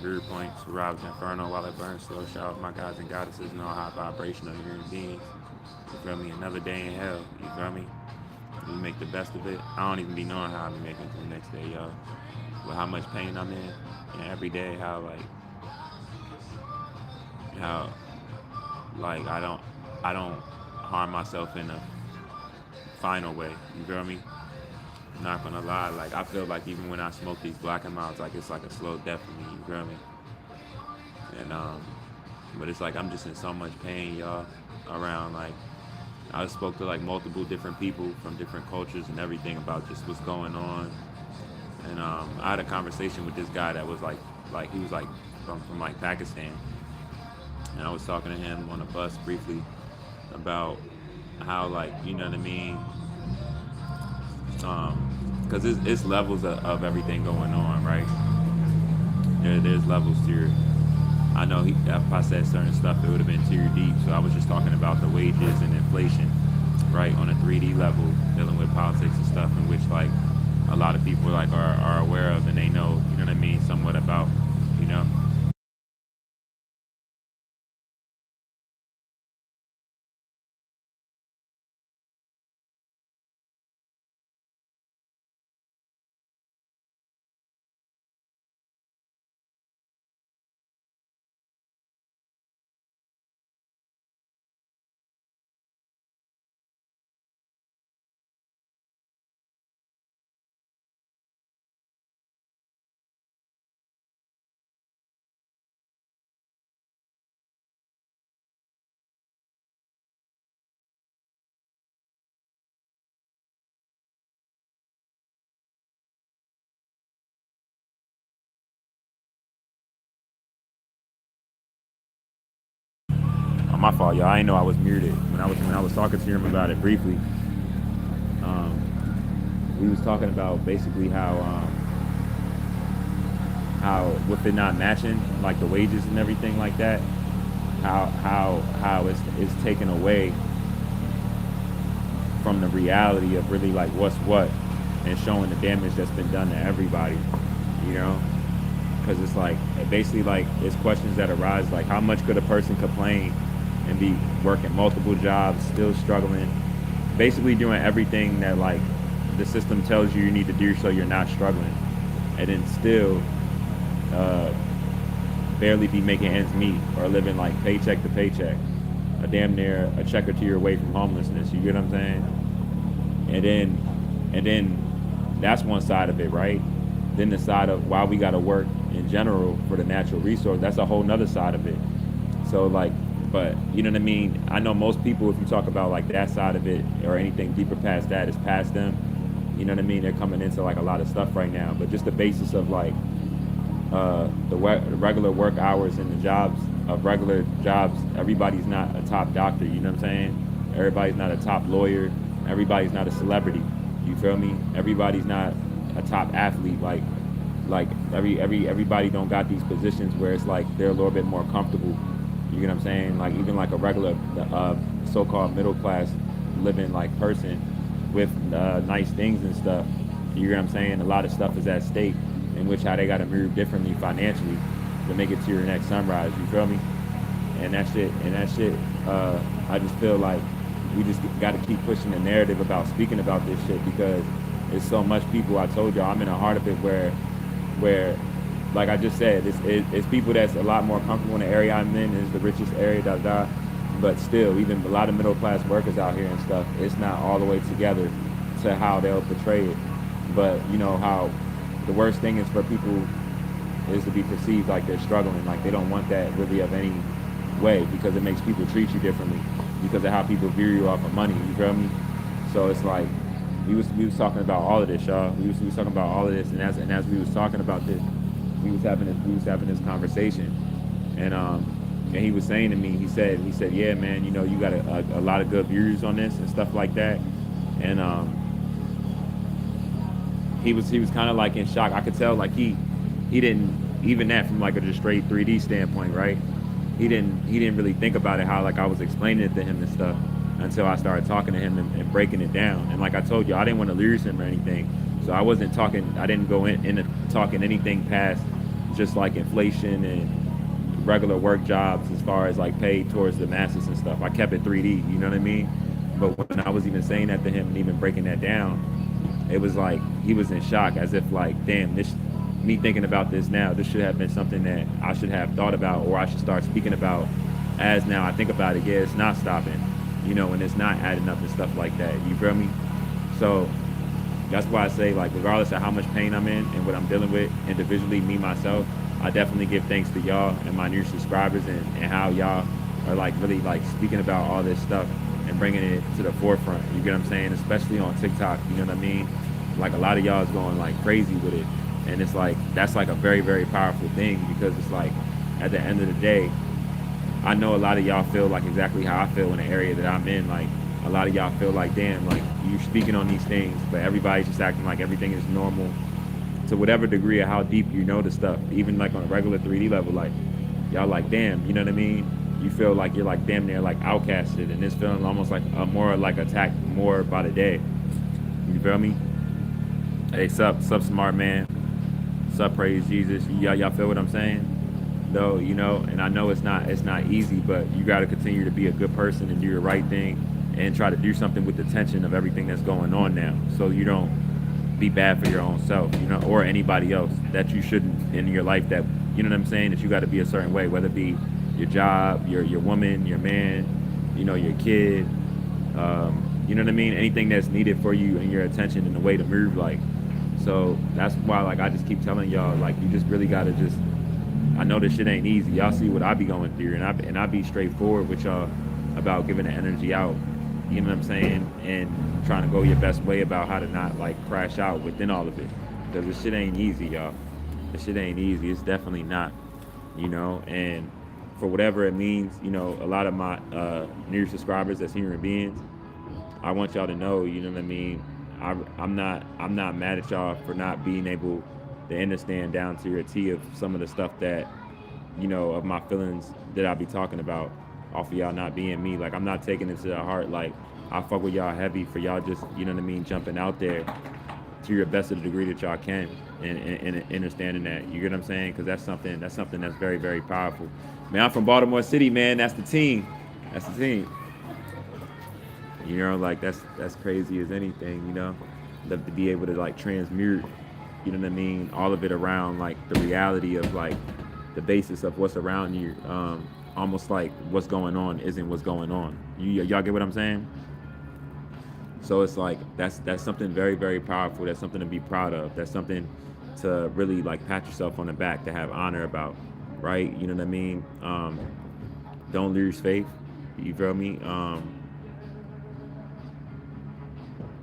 Greer points, RoBs Inferno while it burns slow. Shout out my guys and goddesses and all high vibrational human beings. You feel me? Another day in hell. You feel me? We make the best of it. I don't even be knowing how I be making it to the next day, y'all. With how much pain I'm in, and every day how like I don't harm myself in a final way. You feel me? Not gonna lie, like I feel like even when I smoke these black and milds, like it's like a slow death for me. You feel me? And but it's like I'm just in so much pain, y'all. Around like I spoke to like multiple different people from different cultures and everything about just what's going on. And I had a conversation with this guy that was like he was like from like Pakistan, and I was talking to him on a bus briefly about how like you know what I mean, because it's levels of everything going on, right? There's levels to your. I know if I said certain stuff, it would have been tear deep. So I was just talking about the wages and inflation, right, on a 3D level, dealing with politics and stuff, in which like a lot of people like are aware of and they know, you know what I mean, somewhat about, you know. Oh, my fault, y'all. I didn't know I was muted when I was talking to him about it briefly. We was talking about basically how with it not matching like the wages and everything like that, how it's taken away from the reality of really like what's what, and showing the damage that's been done to everybody, you know. Because it's like basically like it's questions that arise like how much could a person complain and be working multiple jobs, still struggling, basically doing everything that like the system tells you need to do so you're not struggling, and then still uh, barely be making ends meet or living like paycheck to paycheck, a damn near a check or two away from homelessness. You get what I'm saying? And then that's one side of it, right? Then the side of why we got to work in general for the natural resource, that's a whole nother side of it. So like, but you know what I mean? I know most people, if you talk about like that side of it or anything deeper past that, is past them. You know what I mean? They're coming into like a lot of stuff right now, but just the basis of like the regular work hours and the jobs of regular jobs. Everybody's not a top doctor. You know what I'm saying? Everybody's not a top lawyer. Everybody's not a celebrity. You feel me? Everybody's not a top athlete. Like everybody don't got these positions where it's like they're a little bit more comfortable. You get what I'm saying? Like even like a regular so-called middle class living like person with nice things and stuff. You get what I'm saying? A lot of stuff is at stake, in which how they got to move differently financially to make it to your next sunrise. You feel me? And that shit. I just feel like we just got to keep pushing the narrative about speaking about this shit, because it's so much people. I told y'all I'm in the heart of it where like I just said, it's people that's a lot more comfortable in the area I'm in. It's the richest area, da da. But still, even a lot of middle class workers out here and stuff, it's not all the way together to how they'll portray it. But you know how the worst thing is for people is to be perceived like they're struggling, like they don't want that really of any way, because it makes people treat you differently because of how people view you off of money. You feel me? So it's like we was talking about all of this, y'all. We was talking about all of this, and as we was talking about this, we was having this conversation, and he was saying to me, he said, yeah, man, you know, you got a lot of good views on this and stuff like that, and he was kind of like in shock. I could tell like he didn't, even that from like a just straight 3D standpoint, right? He didn't really think about it how like I was explaining it to him and stuff until I started talking to him and breaking it down. And like I told you, I didn't want to lose him or anything, so I wasn't talking. I didn't go into talking anything past just like inflation and regular work jobs as far as like paid towards the masses and stuff. I kept it 3D, you know what I mean? But when I was even saying that to him and even breaking that down, it was like he was in shock, as if like, damn, this, me thinking about this now, this should have been something that I should have thought about, or I should start speaking about. As now I think about it, yeah, it's not stopping, and it's not adding up and stuff like that. You feel me? So that's why I say, like, regardless of how much pain I'm in and what I'm dealing with individually, me myself, I definitely give thanks to y'all and my new subscribers, and how y'all are like really like speaking about all this stuff and bringing it to the forefront. You get what I'm saying? Especially on TikTok. You know what I mean? Like a lot of y'all is going like crazy with it, and it's like that's like a very very powerful thing, because it's like at the end of the day, I know a lot of y'all feel like exactly how I feel in the area that I'm in. Like a lot of y'all feel like, damn, like you speaking on these things, but everybody's just acting like everything is normal to whatever degree of how deep you know the stuff. Even like on a regular 3D level, like y'all like, damn, you know what I mean? You feel like you're like damn near like outcasted, and it's feeling almost like a more like attacked more by the day. You feel me? Hey, sup, smart man. Sup, praise Jesus. Y'all feel what I'm saying? Though, and I know it's not easy, but you got to continue to be a good person and do the right thing, and try to do something with the tension of everything that's going on now, so you don't be bad for your own self, or anybody else that you shouldn't in your life, that, you know what I'm saying, that you got to be a certain way, whether it be your job, your woman, your man, your kid, you know what I mean, anything that's needed for you and your attention and the way to move, like. So that's why, like, I just keep telling y'all, like, you just really got to just, I know this shit ain't easy. Y'all see what I be going through, and I be straightforward with y'all about giving the energy out. You know what I'm saying? And trying to go your best way about how to not like crash out within all of it, because this shit ain't easy, y'all. This shit ain't easy. It's definitely not. And for whatever it means, a lot of my new subscribers as human beings, I want y'all to know, you know what I mean. I'm not mad at y'all for not being able to understand down to your T of some of the stuff that, of my feelings that I be talking about off of y'all not being me. Like, I'm not taking it to the heart. Like, I fuck with y'all heavy for y'all just, you know what I mean, jumping out there to your best of the degree that y'all can, and understanding that. You get what I'm saying? Because that's something that's very very powerful. Man, I'm from Baltimore City, man. That's the team. That's the team. Like that's crazy as anything. To be able to like transmute, you know what I mean, all of it around like the reality of like the basis of what's around you. Almost like what's going on isn't what's going on. Y'all get what I'm saying? So it's like that's something very very powerful. That's something to be proud of. That's something to really like pat yourself on the back, to have honor about, right? You know what I mean? Don't lose faith. You feel me?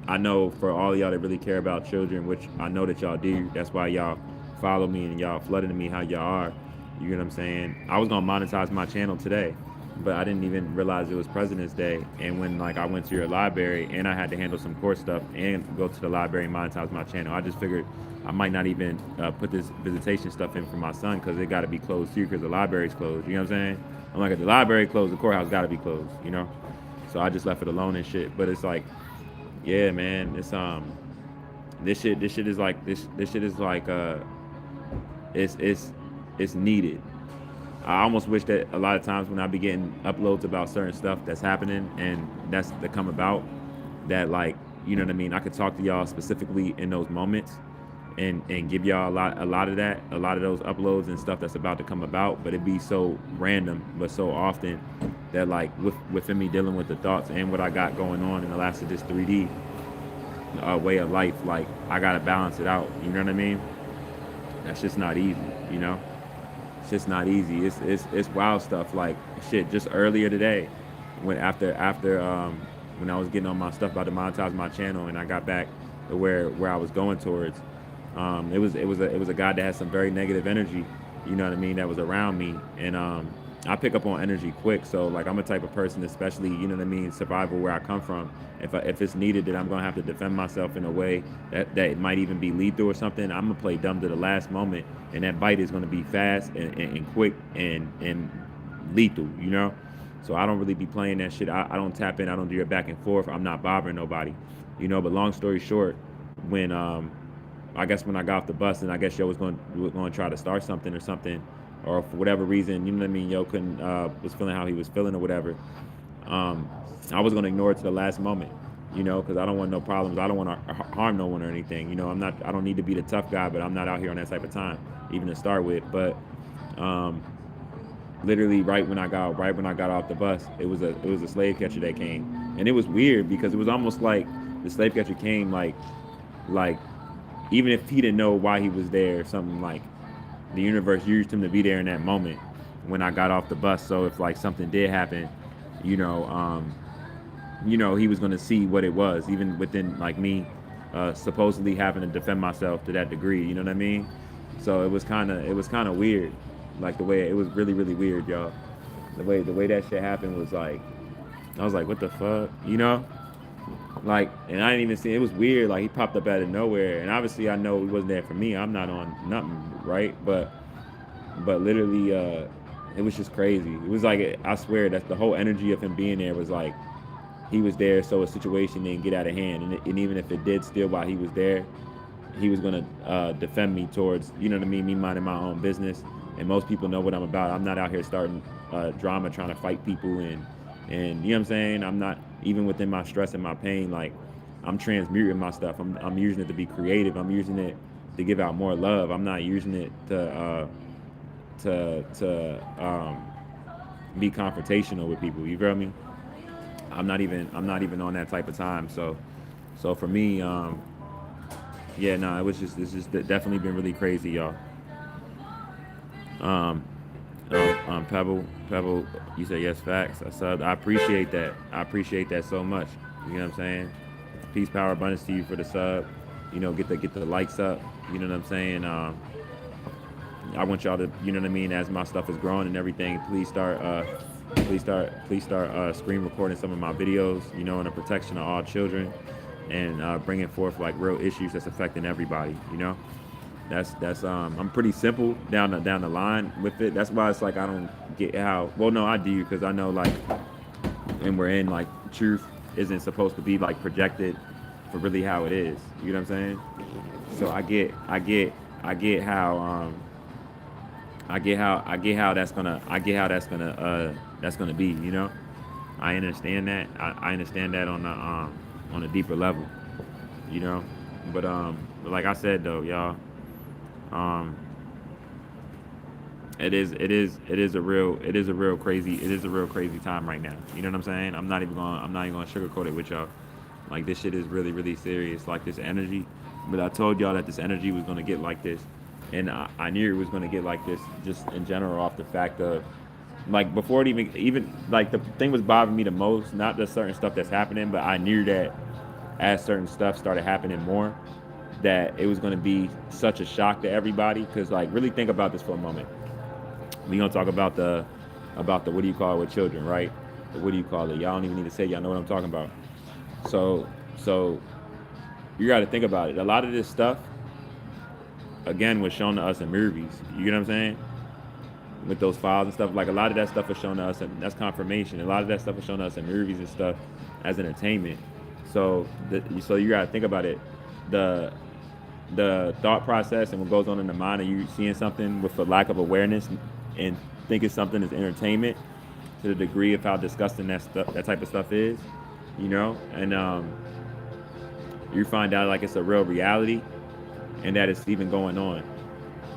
I know for all y'all that really care about children, which I know that y'all do. That's why y'all follow me and y'all flooding me how y'all are. You know what I'm saying? I was gonna monetize my channel today, but I didn't even realize it was President's Day. And when like I went to your library and I had to handle some court stuff and go to the library and monetize my channel, I just figured I might not even put this visitation stuff in for my son, because it got to be closed too, because the library's closed. You know what I'm saying? I'm like, if the library closed, the courthouse got to be closed. So I just left it alone and shit. But it's like, yeah, man, it's this shit is like this shit is like it's needed. I almost wish that a lot of times when I be getting uploads about certain stuff that's happening and that's that come about, that like, you know what I mean, I could talk to y'all specifically in those moments, and give y'all a lot of that, a lot of those uploads and stuff that's about to come about. But it be so random but so often that like within me dealing with the thoughts and what I got going on in the last of this 3D way of life, like I gotta balance it out. You know what I mean? That's just not easy. It's just not easy. It's wild stuff. Like shit. Just earlier today, when after when I was getting on my stuff about to monetize my channel, and I got back to where I was going towards, it was a guy that had some very negative energy. You know what I mean? That was around me, and I pick up on energy quick. So like I'm a type of person, especially, you know what I mean, survival where I come from. If it's needed that I'm gonna have to defend myself in a way that might even be lethal or something, I'm gonna play dumb to the last moment, and that bite is gonna be fast and quick and lethal. So I don't really be playing that shit. I don't tap in. I don't do it back and forth. I'm not bothering nobody. But long story short, when I guess when I got off the bus, and I guess yo was going to try to start something or something, or for whatever reason, you know what I mean. Yo couldn't was feeling how he was feeling or whatever. Um, I was gonna ignore it to the last moment, because I don't want no problems. I don't want to harm no one or anything. I'm not. I don't need to be the tough guy, but I'm not out here on that type of time, even to start with. But um, literally, right when I got off the bus, it was a slave catcher that came, and it was weird because it was almost like the slave catcher came like even if he didn't know why he was there, something like the universe used him to be there in that moment when I got off the bus. So if like something did happen, you know, um, he was going to see what it was, even within like me, supposedly having to defend myself to that degree. You know what I mean? So it was kind of weird, like the way it was really really weird, y'all. The way that shit happened was like I was like, what the fuck, Like, and I didn't even see it. Was weird. Like he popped up out of nowhere, and obviously I know he wasn't there for me. I'm not on nothing, right? But literally, it was just crazy. It was like I swear that the whole energy of him being there was like he was there so a situation didn't get out of hand, and even if it did still while he was there, he was gonna defend me towards what I mean, me minding my own business. And most people know what I'm about. I'm not out here starting drama, trying to fight people, and you know what I'm saying. I'm not even within my stress and my pain. Like I'm transmuting my stuff. I'm using it to be creative. I'm using it to give out more love. I'm not using it to be confrontational with people. You feel me? I'm not even on that type of time. So for me, yeah, no, it's just definitely been really crazy, y'all. Um, Pebble, you said yes, facts. I said I appreciate that. I appreciate that so much. You know what I'm saying? Peace, power, abundance to you for the sub. Get the likes up. You know what I'm saying? I want y'all to, you know what I mean, as my stuff is growing and everything. Please start screen recording some of my videos. In the protection of all children, and bringing forth like real issues that's affecting everybody. That's I'm pretty simple down the line with it. That's why it's like I don't get how. Well, no, I do because I know like, and we're in like truth isn't supposed to be like projected for really how it is. You know what I'm saying? So I get how that's gonna be. I understand that. I understand that on a deeper level. You know, but like I said though, y'all. Um, it is a real crazy time right now. You know what I'm saying? I'm not even gonna sugarcoat it with y'all. Like this shit is really really serious. Like this energy, but I told y'all that this energy was gonna get like this, and I knew it was gonna get like this just in general off the fact of like before it even like the thing was bothering me the most, not the certain stuff that's happening, but I knew that as certain stuff started happening more, that it was going to be such a shock to everybody. Because like really think about this for a moment. We gonna talk about the what do you call it with children, right? The what do you call it? Y'all don't even need to say. Y'all know what I'm talking about. So you got to think about it. A lot of this stuff again was shown to us in movies. You get what I'm saying? With those files and stuff, like a lot of that stuff was shown to us, and that's confirmation. A lot of that stuff was shown to us in movies and stuff as entertainment. So you got to think about it. The the thought process and what goes on in the mind of you seeing something with a lack of awareness and thinking something is entertainment to the degree of how disgusting that type of stuff is, and you find out like it's a real reality and that it's even going on,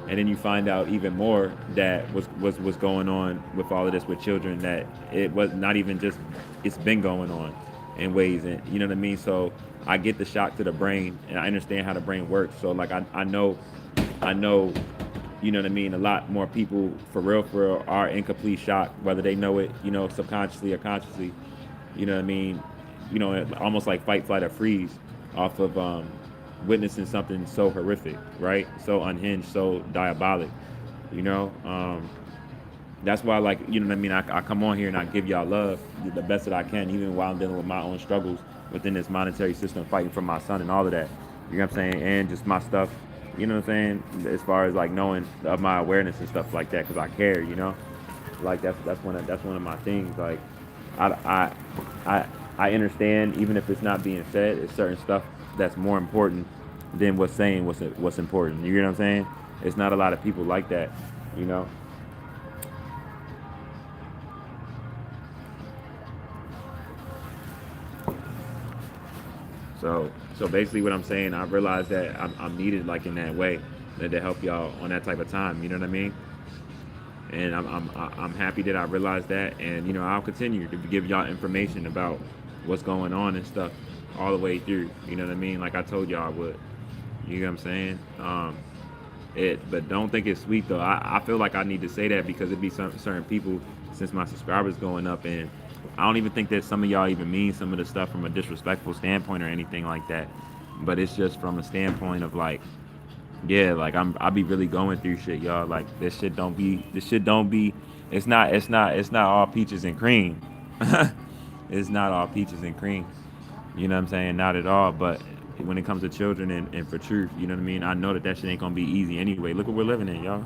and then you find out even more that was going on with all of this with children, that it was not even just, it's been going on in ways, and you know what I mean. So I get the shock to the brain, and I understand how the brain works. So like I know, you know what I mean. A lot more people for real are in complete shock, whether they know it, subconsciously or consciously. You know what I mean. Almost like fight, flight, or freeze, off of witnessing something so horrific, right? So unhinged, so diabolic. You know, that's why, like, you know what I mean. I come on here and I give y'all love the best that I can, even while I'm dealing with my own struggles within this monetary system, fighting for my son and all of that. You know what I'm saying? And just my stuff. You know what I'm saying? As far as like knowing of my awareness and stuff like that, because I care. Like that's one of my things. Like, I I I understand, even if it's not being said, it's certain stuff that's more important than what's saying what's important. You know what I'm saying? It's not a lot of people like that, you know. So basically, what I'm saying, I realized that I'm needed like in that way, that to help y'all on that type of time. You know what I mean? And I'm happy that I realized that, and I'll continue to give y'all information about what's going on and stuff all the way through. You know what I mean? Like I told y'all I would. You know what I'm saying? But don't think it's sweet though. I feel like I need to say that because it'd be some certain people, since my subscribers going up, and I don't even think that some of y'all even mean some of the stuff from a disrespectful standpoint or anything like that. But it's just from a standpoint of like, yeah, like I be really going through shit, y'all. Like this shit don't be it's not all peaches and cream. It's not all peaches and cream. You know what I'm saying? Not at all. But when it comes to children and for truth, you know what I mean? I know that that shit ain't gonna be easy anyway. Look what we're living in, y'all.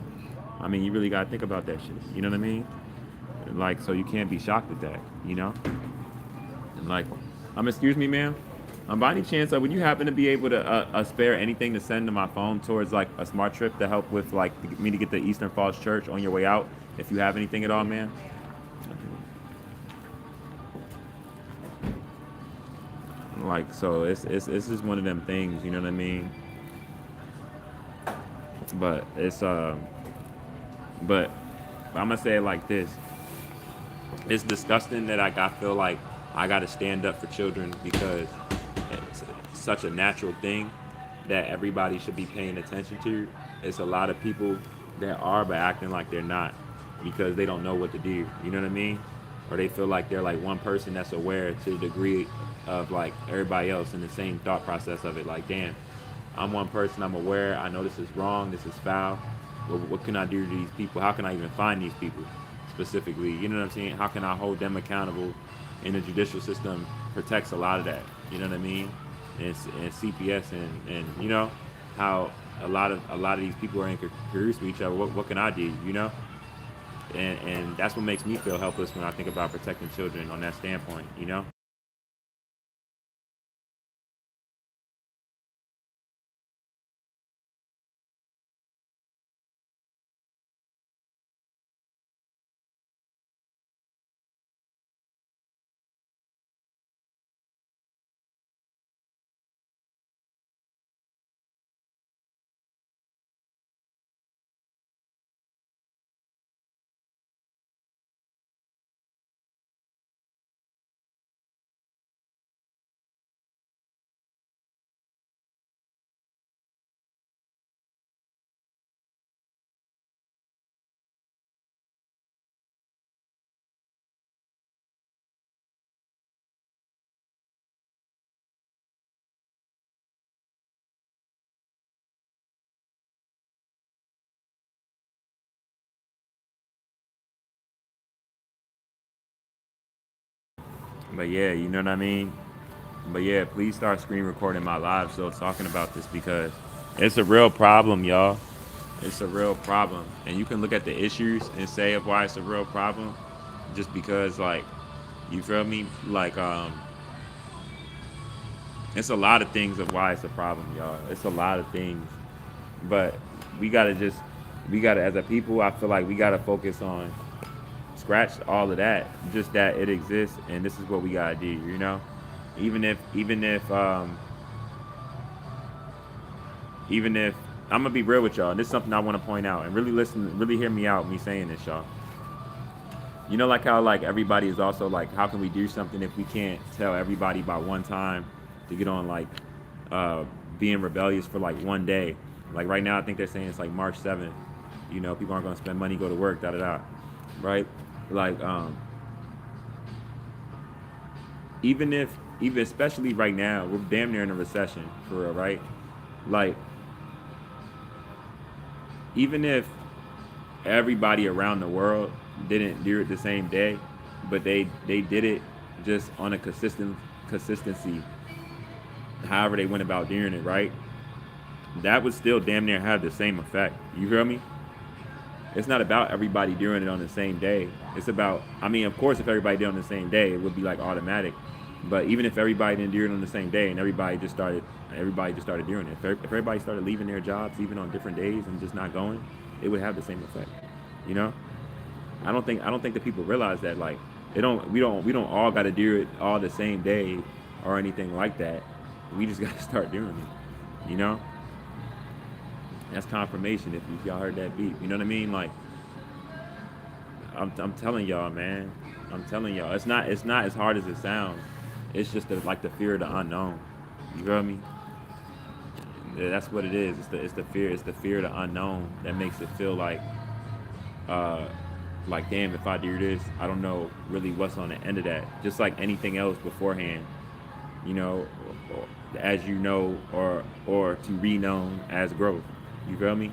I mean, you really gotta think about that shit. You know what I mean? Like, so you can't be shocked at that, you know? And like, excuse me, ma'am. By any chance, would you happen to be able to spare anything to send to my phone towards like a smart trip to help with like me to get the Eastern Falls Church on your way out? If you have anything at all, man. Like, so it's just one of them things, you know what I mean? But but I'm gonna say it like this: it's disgusting that I feel like I got to stand up for children because it's such a natural thing that everybody should be paying attention to. It's a lot of people that are but acting like they're not because they don't know what to do. You know what I mean? Or they feel like they're like one person that's aware to the degree of like everybody else in the same thought process of it. Like, damn, I'm one person. I'm aware. I know this is wrong. This is foul. What can I do to these people? How can I even find these people specifically? You know what I'm saying? How can I hold them accountable? And the judicial system protects a lot of that. You know what I mean? And CPS and how a lot of these people are in cahoots with each other. What can I do? And that's what makes me feel helpless when I think about protecting children on that standpoint. But yeah, you know what I mean? But yeah, please start screen recording my live so talking about this because it's a real problem, y'all. It's a real problem. And you can look at the issues and say of why it's a real problem just because like you feel me? Like it's a lot of things of why it's a problem, y'all. It's a lot of things. But we gotta just we gotta as a people I feel like we gotta focus on scratch all of that. Just that it exists and this is what we gotta do. Even if I'm gonna be real with y'all, and this is something I want to point out, and really listen, really hear me out, me saying this, y'all. Like how like everybody is also like, how can we do something if we can't tell everybody about one time to get on like uh, being rebellious for like one day? Like right now, I think they're saying it's like March 7th. People aren't gonna spend money, go to work, da da da, right? Like even if even especially right now, we're damn near in a recession for real, right? Like even if everybody around the world didn't do it the same day, but they did it just on a consistency. However they went about doing it, right? That would still damn near have the same effect. You hear me? It's not about everybody doing it on the same day. It's about, I mean, of course, if everybody did it on the same day, it would be like automatic. But even if everybody didn't do it on the same day and everybody just started doing it. If everybody started leaving their jobs even on different days and just not going, it would have the same effect. You know, I don't think that people realize that like we don't all got to do it all the same day or anything like that. We just got to start doing it. You know, that's confirmation. If y'all heard that beat, you know what I mean? Like I'm telling y'all, man. I'm telling y'all, it's not as hard as it sounds. It's just like the fear of the unknown. You feel me? Yeah, that's what it is. It's the fear of the unknown that makes it feel uh like damn, if I do this, I don't know really what's on the end of that. Just like anything else beforehand, you know, as you know, or to be known as growth. You feel me?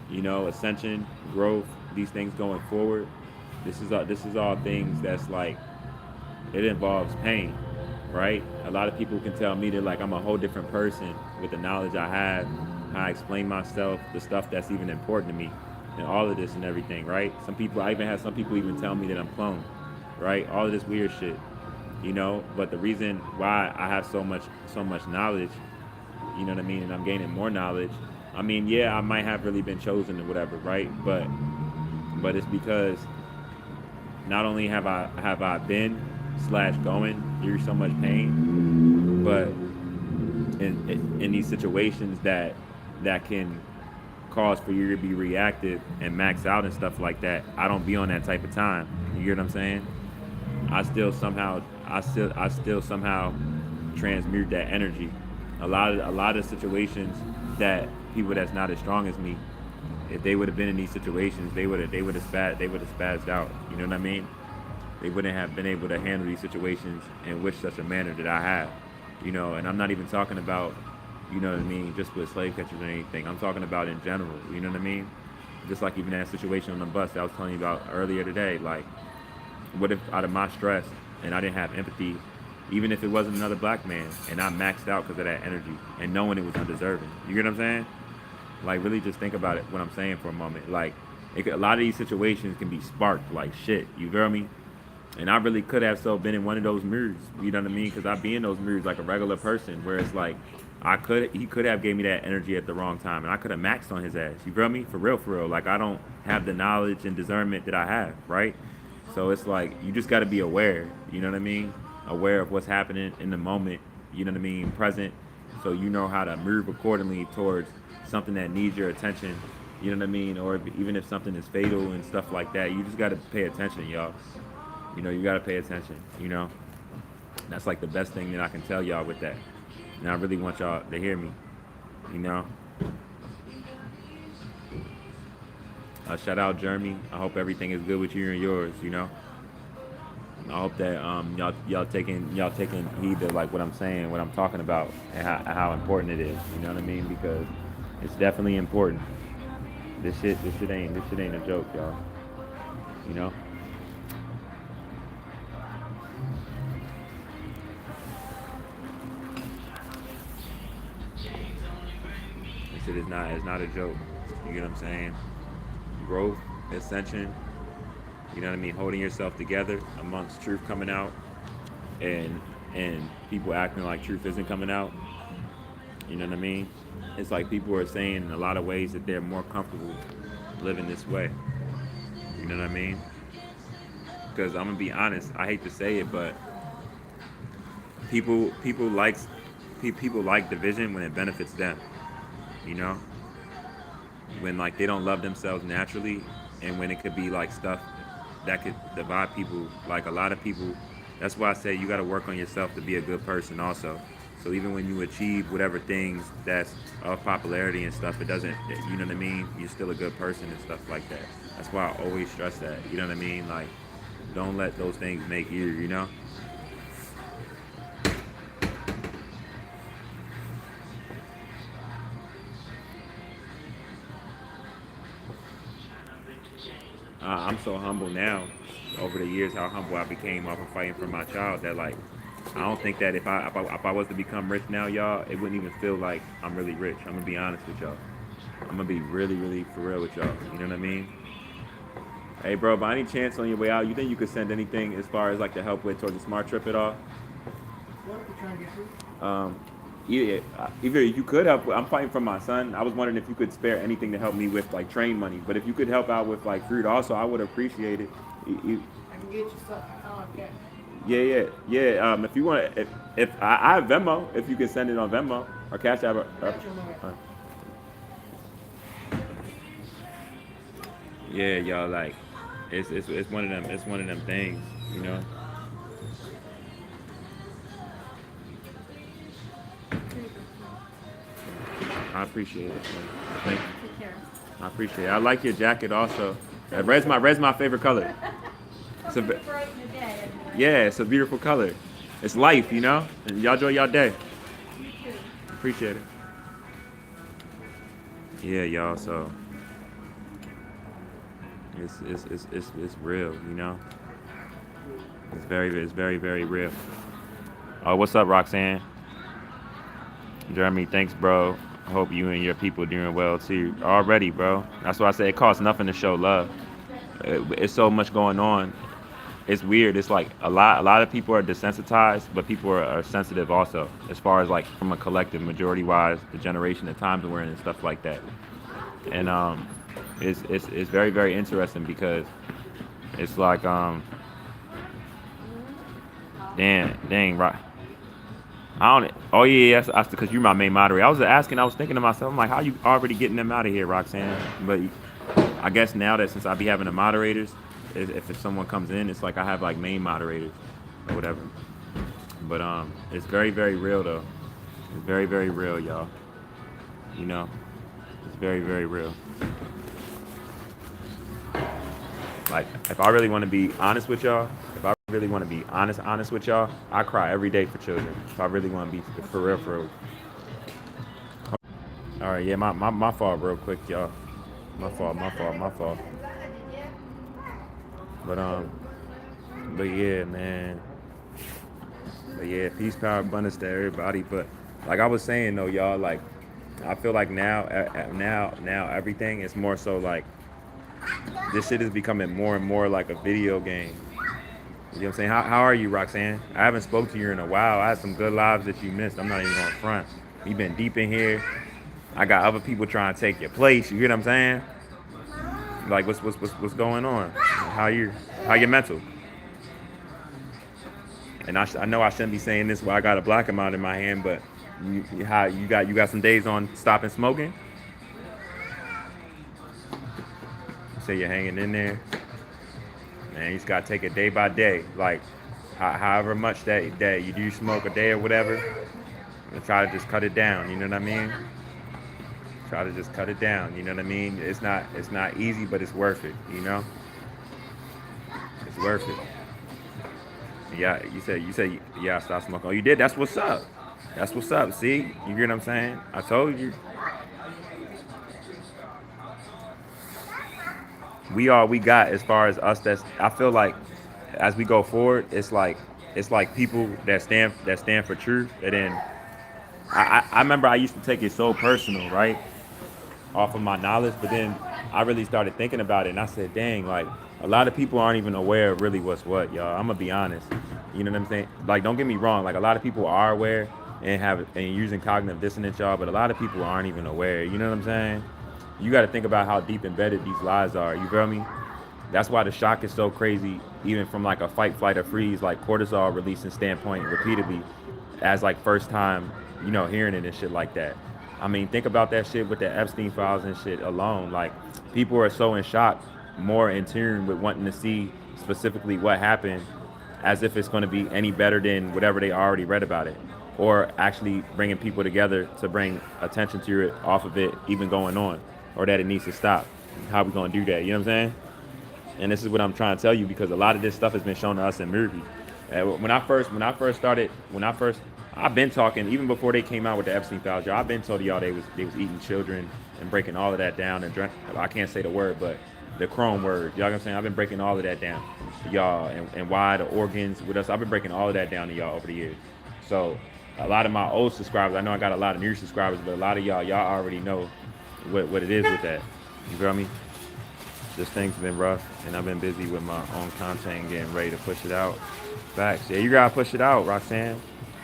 You know, ascension, growth, these things going forward. This is all things that's like it involves pain, right? A lot of people can tell me that like I'm a whole different person with the knowledge I have, how I explain myself, the stuff that's even important to me, and all of this and everything, right? I even had some people even tell me that I'm cloned, right? All of this weird shit, you know. But the reason why I have so much knowledge, you know what I mean, and I'm gaining more knowledge. I mean, yeah, I might have really been chosen or whatever, right? But it's because not only have I been slash going through so much pain, but in these situations that can cause for you to be reactive and max out and stuff like that, I don't be on that type of time. You get what I'm saying? I still somehow transmute that energy. A lot of situations that people that's not as strong as me, if they would have been in these situations, they would have spazzed out. You know what I mean? They wouldn't have been able to handle these situations in which such a manner that I have. You know, and I'm not even talking about, you know what I mean, just with slave catchers or anything. I'm talking about in general. You know what I mean? Just like even that situation on the bus that I was telling you about earlier today. Like, what if out of my stress and I didn't have empathy, even if it wasn't another black man, and I maxed out because of that energy and knowing it was undeserving. You get what I'm saying? Like, really just think about it, what I'm saying for a moment. Like, a lot of these situations can be sparked like shit. You feel me? And I really could have so been in one of those mirrors. You know what I mean? Because I be in those mirrors like a regular person, where it's like he could have gave me that energy at the wrong time, and I could have maxed on his ass. You feel me? For real, for real. Like, I don't have the knowledge and discernment that I have, right? So it's like you just got to be aware. You know what I mean? Aware of what's happening in the moment. You know what I mean? Present. So you know how to move accordingly towards something that needs your attention. You know what I mean? Or even if something is fatal and stuff like that, you just got to pay attention, y'all. You know, you got to pay attention. You know, that's like the best thing that I can tell y'all with that. And I really want y'all to hear me. You know, shout out Jeremy. I hope everything is good with you and yours. You know, I hope that y'all taking heed to like what I'm saying, what I'm talking about, and how important it is. You know what I mean? Because it's definitely important. This shit ain't a joke, y'all. You know. This shit is not a joke. You get what I'm saying? Growth, ascension. You know what I mean? Holding yourself together amongst truth coming out, and people acting like truth isn't coming out. You know what I mean? It's like people are saying in a lot of ways that they're more comfortable living this way. You know what I mean? Because I'm gonna be honest, I hate to say it, but people likes people like division when it benefits them. You know, when like they don't love themselves naturally, and when it could be like stuff that could divide people. Like a lot of people, that's why I say you got to work on yourself to be a good person also. So even when you achieve whatever things that's of popularity and stuff, it doesn't, you know what I mean, you're still a good person and stuff like that. That's why I always stress that, you know what I mean, like don't let those things make you, you know. I'm so humble now over the years, how humble I became off of fighting for my child, that like I don't think that if I was to become rich now, y'all, it wouldn't even feel like I'm really rich. I'm gonna be honest with y'all. I'm gonna be really, really for real with y'all. You know what I mean? Hey, bro, by any chance on your way out, you think you could send anything as far as like to help with towards the smart trip at all? What are you trying to get to? Um, either you could help. I'm fighting for my son. I was wondering if you could spare anything to help me with like train money. But if you could help out with like food, also, I would appreciate it. I can get you some cash. Yeah, yeah, yeah. If you want, if I have Venmo, if you can send it on Venmo or Cash App. I got your money. Uh, yeah, y'all, like, it's one of them. It's one of them things, you know. I appreciate it. Man. Thank you. Take care. I appreciate it. I like your jacket also. Red's my favorite color. It's Something a, to brighten the day. Anyway. yeah, it's a beautiful color. It's life, you know. And y'all enjoy y'all day. You too. Appreciate it. Yeah, y'all. So it's real, you know. It's very real. Oh, what's up, Roxanne? Jeremy, thanks, bro. I hope you and your people doing well too. Already, bro. That's why I say it costs nothing to show love. It's so much going on. It's weird. It's like a lot of people are desensitized, but people are sensitive also, as far as like from a collective majority wise, the generation, the times we're in, and stuff like that. And it's very interesting because it's like dang right. I don't. Oh yeah, that's because you're my main moderator. I was asking. I was thinking to myself, I'm like, how you already getting them out of here, Roxanne? But I guess now that since I be having the moderators, if someone comes in, it's like I have like main moderators or whatever. But it's very real though. It's very real, y'all. You know, it's very real. Like if I really want to be honest with y'all, if I really want to be honest with y'all, I cry every day for children. If I really want to be for real. All right, yeah, my fault, real quick, y'all. My fault. But but yeah, man. But yeah, peace, power, abundance to everybody. But like I was saying though, y'all, like I feel like now everything is more so like this shit is becoming more and more like a video game. You know what I'm saying? How are you, Roxanne? I haven't spoke to you in a while. I had some good lives that you missed. I'm not even on front. You been deep in here. I got other people trying to take your place. You hear what I'm saying? Like what's going on? How you mental? And I know I shouldn't be saying this while I got a black amount in my hand, but how you got some days on stopping smoking? You say you're hanging in there. Man, you just gotta take it day by day. Like however much that you do smoke a day or whatever, and try to just cut it down. You know what I mean? Try to just cut it down. You know what I mean? It's not easy, but it's worth it. You know, it's worth it. Yeah, you said yeah, stop smoking. Oh, you did. That's what's up. That's what's up. See, you hear what I'm saying? I told you. We all we got as far as us. That's I feel like as we go forward, it's like people that stand for truth. And then I remember I used to take it so personal, right? Off of my knowledge, but then I really started thinking about it, and I said, "Dang, like a lot of people aren't even aware of really what's what, y'all." I'm gonna be honest. You know what I'm saying? Like, don't get me wrong. Like a lot of people are aware and have and using cognitive dissonance, y'all, but a lot of people aren't even aware. You know what I'm saying? You got to think about how deep embedded these lies are. You feel me? That's why the shock is so crazy, even from like a fight, flight, or freeze, like cortisol releasing standpoint repeatedly, as like first time, hearing it and shit like that. I mean, think about that shit with the Epstein files and shit alone. Like, people are so in shock, more in tune with wanting to see specifically what happened, as if it's going to be any better than whatever they already read about it, or actually bringing people together to bring attention to it off of it even going on, or that it needs to stop. How we going to do that? You know what I'm saying? And this is what I'm trying to tell you, because a lot of this stuff has been shown to us in movies. When I first started, I've been talking even before they came out with the Epstein files. Y'all, I've been told y'all they was eating children and breaking all of that down and I can't say the word, but the chrome word. Y'all know what I'm saying? I've been breaking all of that down, y'all, and why the organs with us. I've been breaking all of that down to y'all over the years. So a lot of my old subscribers, I know I got a lot of new subscribers, but a lot of y'all already know what it is with that. You feel me? Just things have been rough, and I've been busy with my own content and getting ready to push it out. Facts. Yeah, you gotta push it out, Roxanne.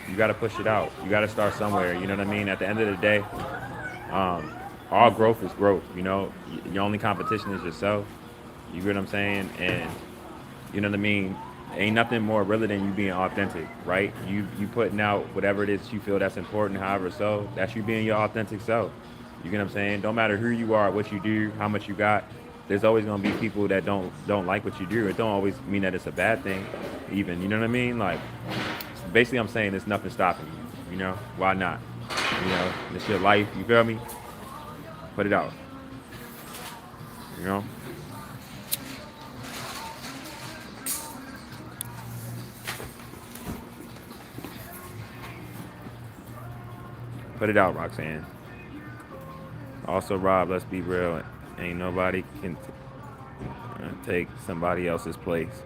You gotta push it out. You gotta start somewhere. You know what I mean? At the end of the day, um, all growth is growth. You know, your only competition is yourself. You get what I'm saying? And you know what I mean? Ain't nothing more realer than you being authentic, right? You putting out whatever it is you feel that's important, however so. That's you being your authentic self. You get what I'm saying? Don't matter who you are, what you do, how much you got. There's always gonna be people that don't like what you do. It don't always mean that it's a bad thing, even. You know what I mean? Like basically, I'm saying there's nothing stopping you. You know why not? You know, it's your life. You feel me? Put it out. You know. Put it out, Roxanne. Also, Rob, let's be real. Ain't nobody can take somebody else's place.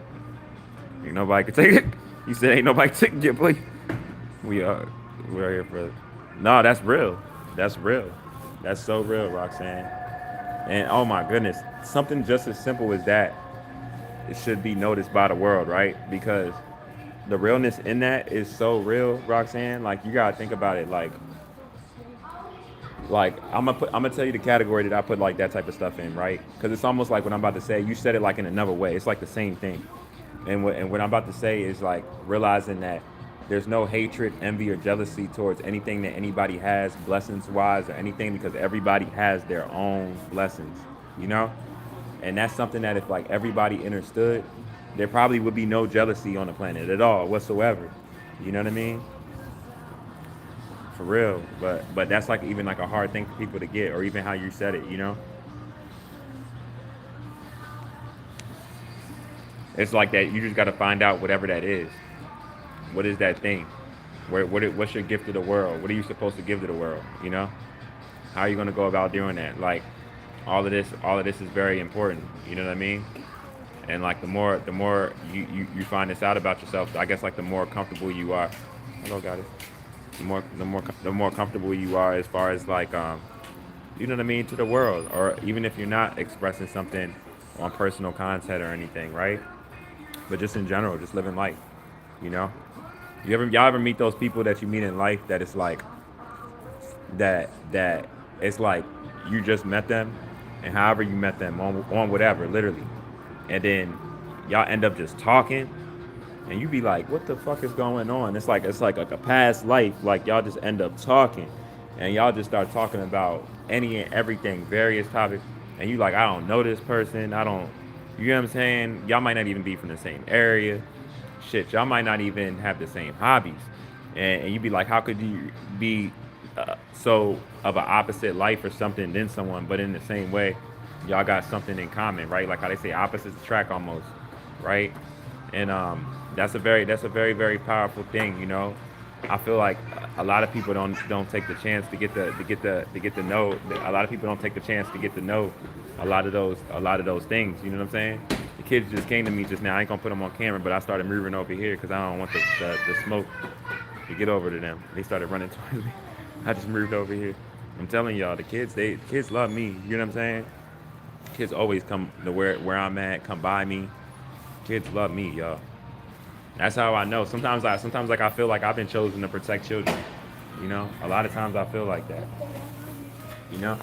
Ain't nobody can take it. You said ain't nobody taking your place. We are. We're here for. No, that's real. That's real. That's so real, Roxanne. And oh my goodness, something just as simple as that, it should be noticed by the world, right? Because the realness in that is so real, Roxanne. Like you gotta think about it. Like I'm gonna tell you the category that I put like that type of stuff in, right? Because it's almost like what I'm about to say. You said it like in another way. It's like the same thing. And what I'm about to say is like realizing that there's no hatred, envy, or jealousy towards anything that anybody has, blessings wise, or anything, because everybody has their own blessings, you know. And that's something that if like everybody understood, there probably would be no jealousy on the planet at all whatsoever. You know what I mean? For real. But that's like even like a hard thing for people to get, or even how you said it, you know? It's like that you just gotta find out whatever that is. What is that thing? What's your gift to the world? What are you supposed to give to the world? You know? How are you gonna go about doing that? Like all of this is very important. You know what I mean? And like the more you find this out about yourself, I guess like the more comfortable you are. Hello, got it. The more comfortable you are as far as like you know what I mean, to the world, or even if you're not expressing something on personal content or anything, right? But just in general, just living life, you know. Y'all ever meet those people that you meet in life that it's like that it's like you just met them, and however you met them on whatever, literally, and then y'all end up just talking, and you be like, what the fuck is going on? It's like a past life. Like y'all just end up talking, and y'all just start talking about any and everything, various topics, and you like, I don't know this person. I don't. You know what I'm saying? Y'all might not even be from the same area. Shit, y'all might not even have the same hobbies, and you be like, how could you be so of an opposite life or something than someone, but in the same way, y'all got something in common, right? Like how they say opposites attract almost, right? And that's a very very powerful thing, you know. I feel like a lot of people don't take the chance to get to know. A lot of people don't take the chance to get to know a lot of those things. You know what I'm saying? The kids just came to me just now. I ain't gonna put them on camera, but I started moving over here because I don't want the smoke to get over to them. They started running towards me. I just moved over here. I'm telling y'all, the kids love me. You know what I'm saying? Kids always come to where I'm at, come by me. Kids love me, y'all. That's how I know. Sometimes like I feel like I've been chosen to protect children. You know, a lot of times I feel like that. You know,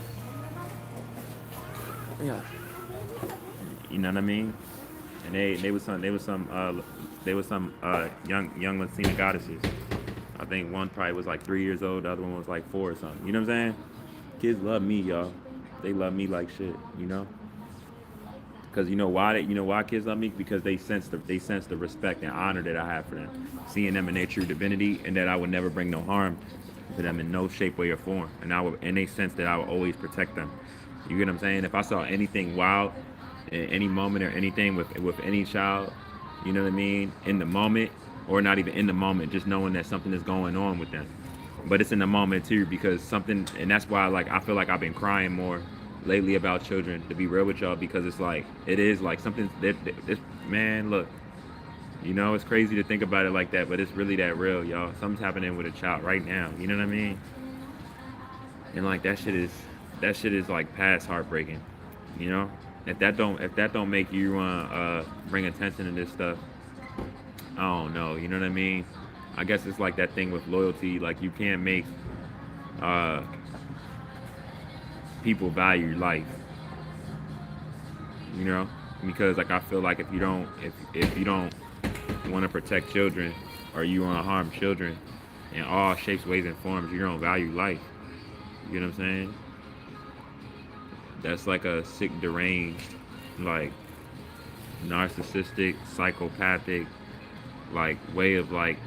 yeah. You know what I mean? And they was some young Latina goddesses. I think one probably was like 3 years old, the other one was like four or something. You know what I'm saying? Kids love me, y'all. They love me like shit. You know? Because you know why kids love me, because they sense the respect and honor that I have for them, seeing them in their true divinity, and that I would never bring no harm to them in no shape, way, or form, and they sense that I will always protect them. You get what I'm saying? If I saw anything wild, in any moment or anything with any child, you know what I mean, in the moment, or not even in the moment, just knowing that something is going on with them, but it's in the moment too, because something, and that's why like I feel like I've been crying more lately about children, to be real with y'all, because it's like it is like something that it's, man, look, you know, it's crazy to think about it like that, but it's really that real, y'all. Something's happening with a child right now, you know what I mean? And like that shit is like past heartbreaking, you know. if that don't make you bring attention to this stuff, I don't know. You know what I mean? I guess it's like that thing with loyalty. Like you can't make uh, people value life. You know, because like I feel like if you don't want to protect children or you want to harm children in all shapes, ways, and forms, you don't value life. You know what I'm saying? That's like a sick, deranged, like narcissistic, psychopathic, like way of like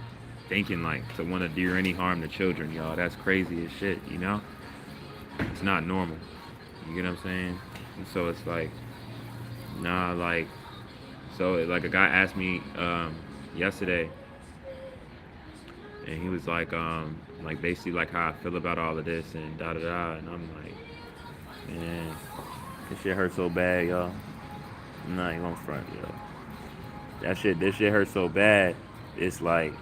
thinking, like to want to do any harm to children, y'all. That's crazy as shit. You know? It's not normal. You get what I'm saying? And so it's like, nah, like, so like a guy asked me yesterday, and he was like basically like how I feel about all of this and da da da, and I'm like, man, this shit hurt so bad, y'all. I'm not even gonna front, yo. This shit hurt so bad. It's like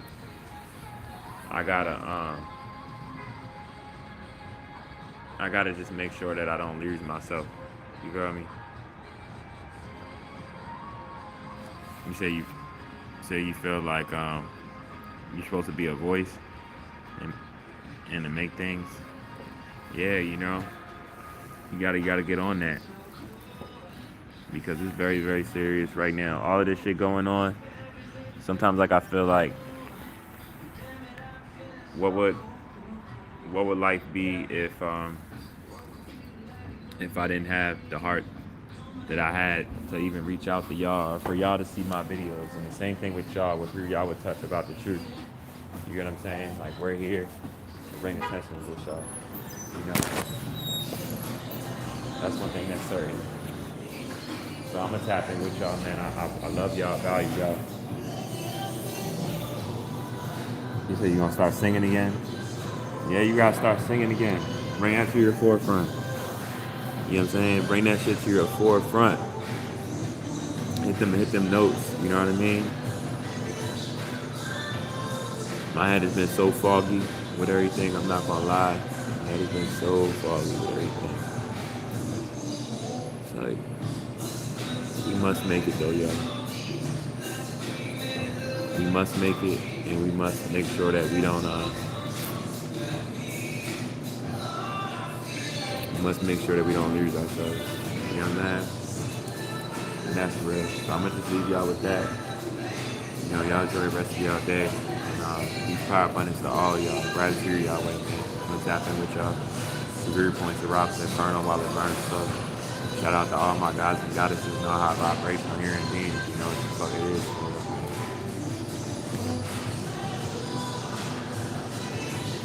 I gotta I gotta just make sure that I don't lose myself. You feel me? You feel like you're supposed to be a voice and to make things. Yeah, you know, you gotta get on that because it's very very serious right now. All of this shit going on. Sometimes like I feel like what would life be if I didn't have the heart that I had to even reach out to y'all or for y'all to see my videos, and the same thing with y'all, with who y'all would touch about the truth. You get what I'm saying? Like we're here to bring attention to this, y'all. You know, that's one thing that's certain. So I'm gonna tap in with y'all, man. I love y'all, value y'all. You said you gonna start singing again? Yeah, you gotta start singing again. Bring that to your forefront. You know what I'm saying? Bring that shit to your forefront. Hit them notes. You know what I mean? My head has been so foggy with everything. I'm not gonna lie. My head has been so foggy with everything. It's like we must make it though, y'all. We must make it, and we must make sure that we don't. We must make sure that we don't lose ourselves. You know what I'm saying? And that's real. So I'm gonna just leave y'all with that. You know, y'all enjoy the rest of y'all day. And peace, power, abundance to all y'all. Gratitude y'all way, man. I'm gonna tap in with y'all. Severe points to rocks, Inferno while it burns stuff. Shout out to all my guys and goddesses know how I vibrate from here and being. You know what the fuck it is.